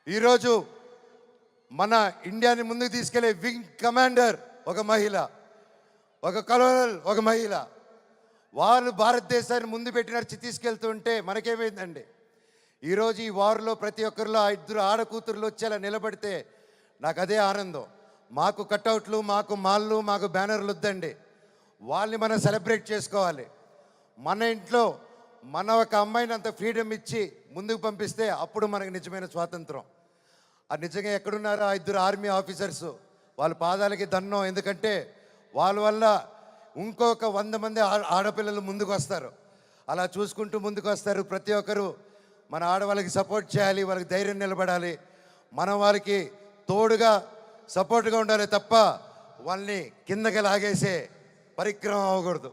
ఈరోజు మన ఇండియాని ముందుకు తీసుకెళ్లే వింగ్ కమాండర్ ఒక మహిళ, ఒక కలోనల్ ఒక మహిళ. వాళ్ళు భారతదేశాన్ని ముందు పెట్టి తీసుకెళ్తుంటే మనకేమైందండి? ఈరోజు ఈ వార్లో ప్రతి ఒక్కరిలో 2 ఆడకూతుర్లు వచ్చేలా నిలబడితే నాకు అదే ఆనందం. మాకు కట్అవుట్లు, మాకు మాళ్ళు, మాకు బ్యానర్లు వద్దండి. వాళ్ళని మనం సెలబ్రేట్ చేసుకోవాలి. మన ఇంట్లో మన ఒక అమ్మాయిని అంత ఫ్రీడమ్ ఇచ్చి ముందుకు పంపిస్తే అప్పుడు మనకు నిజమైన స్వాతంత్రం. అది నిజంగా ఎక్కడున్నారో 2 ఆర్మీ ఆఫీసర్స్, వాళ్ళ పాదాలకి దండం. ఎందుకంటే వాళ్ళ వల్ల ఇంకొక 100 మంది ఆడపిల్లలు ముందుకు వస్తారు. అలా చూసుకుంటూ ముందుకు వస్తారు. ప్రతి ఒక్కరు మన ఆడవాళ్ళకి సపోర్ట్ చేయాలి, వాళ్ళకి ధైర్యం నిలబడాలి. మనం వాళ్ళకి తోడుగా సపోర్ట్గా ఉండాలి తప్ప వాళ్ళని కిందకి లాగేసే పరిక్రమం అవ్వకూడదు.